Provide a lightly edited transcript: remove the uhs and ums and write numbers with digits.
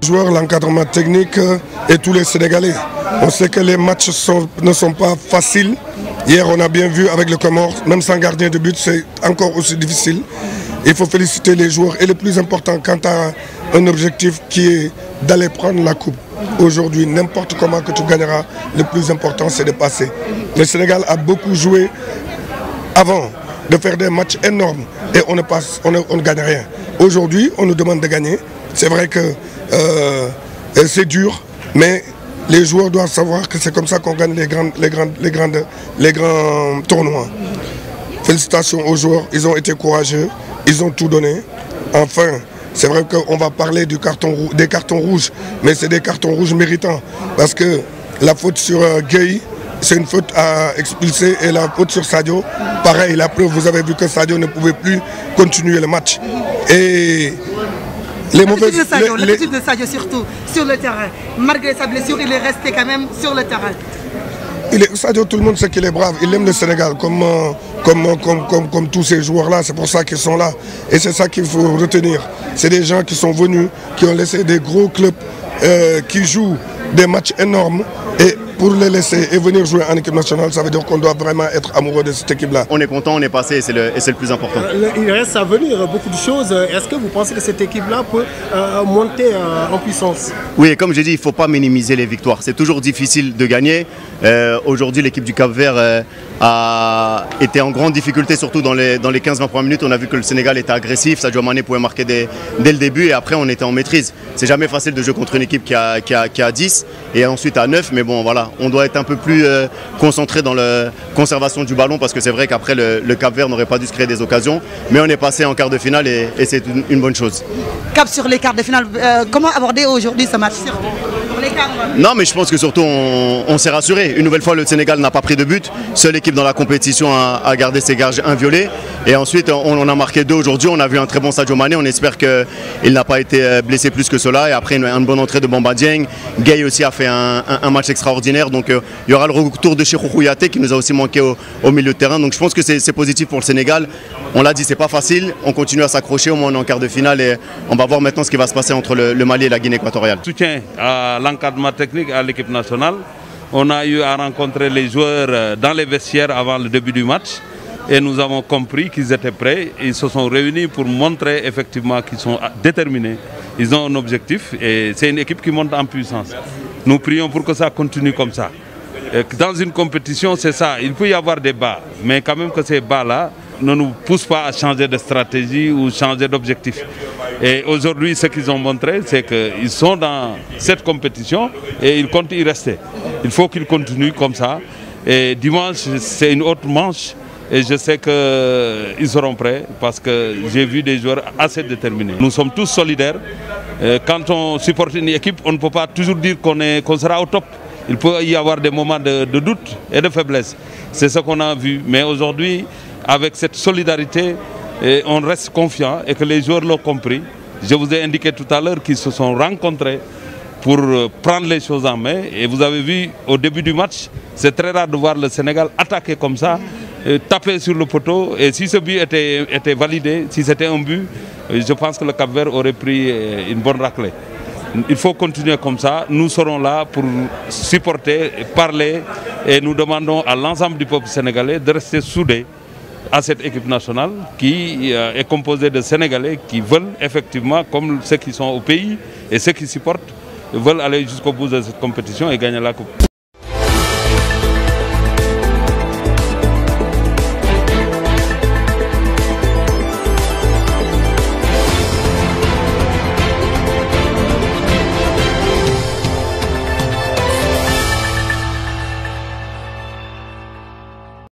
joueurs, l'encadrement technique et tous les Sénégalais. On sait que les matchs ne sont pas faciles. Hier, on a bien vu avec le Comore, même sans gardien de but, c'est encore aussi difficile. Il faut féliciter les joueurs. Et le plus important, quand tu as un objectif qui est d'aller prendre la coupe, aujourd'hui, n'importe comment que tu gagneras, le plus important, c'est de passer. Le Sénégal a beaucoup joué avant de faire des matchs énormes et on ne gagne rien. Aujourd'hui, on nous demande de gagner. C'est vrai que c'est dur, mais les joueurs doivent savoir que c'est comme ça qu'on gagne les grands tournois. Félicitations aux joueurs, ils ont été courageux, ils ont tout donné. Enfin, c'est vrai qu'on va parler des cartons rouges, mais c'est des cartons rouges méritants. Parce que la faute sur Gueye, c'est une faute à expulser, et la faute sur Sadio, pareil, la preuve, vous avez vu que Sadio ne pouvait plus continuer le match. Et l'attitude de Sadio surtout sur le terrain. Malgré sa blessure, il est resté quand même sur le terrain. Sadio, tout le monde sait qu'il est brave, il aime le Sénégal comme tous ces joueurs-là, c'est pour ça qu'ils sont là. Et c'est ça qu'il faut retenir. C'est des gens qui sont venus, qui ont laissé des gros clubs qui jouent des matchs énormes, et pour les laisser et venir jouer en équipe nationale, ça veut dire qu'on doit vraiment être amoureux de cette équipe-là. On est content, on est passé et c'est le plus important. Il reste à venir beaucoup de choses. Est-ce que vous pensez que cette équipe-là peut monter en puissance? Oui, comme j'ai dit, il ne faut pas minimiser les victoires. C'est toujours difficile de gagner. Aujourd'hui, l'équipe du Cap-Vert a été en grande difficulté, surtout dans les 15-20 premières minutes. On a vu que le Sénégal était agressif, Sadio Mané pouvait marquer dès le début, et après on était en maîtrise. C'est jamais facile de jouer contre une équipe qui a 10 et ensuite à 9, mais bon voilà, on doit être un peu plus concentré dans la conservation du ballon, parce que c'est vrai qu'après le Cap-Vert n'aurait pas dû se créer des occasions, mais on est passé en quart de finale et c'est une bonne chose. Cap sur les quarts de finale, comment aborder aujourd'hui ce match? Non, mais je pense que surtout on s'est rassuré. Une nouvelle fois, le Sénégal n'a pas pris de but. Seule équipe dans la compétition a gardé ses gages inviolés. Et ensuite, on en a marqué 2 aujourd'hui. On a vu un très bon Sadio Mané. On espère qu'il n'a pas été blessé plus que cela. Et après, une bonne entrée de Bamba Dieng. Gueye aussi a fait un match extraordinaire. Donc, il y aura le retour de Cheikhou Kouyaté qui nous a aussi manqué au milieu de terrain. Donc, je pense que c'est positif pour le Sénégal. On l'a dit, c'est pas facile. On continue à s'accrocher. Au moins, on est en quart de finale. Et on va voir maintenant ce qui va se passer entre le Mali et la Guinée équatoriale. Soutien à l'encadrement technique à l'équipe nationale. On a eu à rencontrer les joueurs dans les vestiaires avant le début du match et nous avons compris qu'ils étaient prêts. Ils se sont réunis pour montrer effectivement qu'ils sont déterminés. Ils ont un objectif et c'est une équipe qui monte en puissance. Nous prions pour que ça continue comme ça. Et dans une compétition, c'est ça. Il peut y avoir des bas, mais quand même que ces bas-là ne nous poussent pas à changer de stratégie ou changer d'objectif. Et aujourd'hui, ce qu'ils ont montré, c'est qu'ils sont dans cette compétition et ils comptent y rester. Il faut qu'ils continuent comme ça. Et dimanche, c'est une autre manche et je sais qu'ils seront prêts parce que j'ai vu des joueurs assez déterminés. Nous sommes tous solidaires. Quand on supporte une équipe, on ne peut pas toujours dire qu'on sera au top. Il peut y avoir des moments de doute et de faiblesse. C'est ce qu'on a vu. Mais aujourd'hui, avec cette solidarité, on reste confiant et que les joueurs l'ont compris. Je vous ai indiqué tout à l'heure qu'ils se sont rencontrés pour prendre les choses en main. Et vous avez vu au début du match, c'est très rare de voir le Sénégal attaquer comme ça, taper sur le poteau. Et si ce but était validé, si c'était un but, je pense que le Cap-Vert aurait pris une bonne raclée. Il faut continuer comme ça. Nous serons là pour supporter, parler et nous demandons à l'ensemble du peuple sénégalais de rester soudés à cette équipe nationale qui est composée de Sénégalais qui veulent effectivement, comme ceux qui sont au pays et ceux qui supportent, veulent aller jusqu'au bout de cette compétition et gagner la coupe.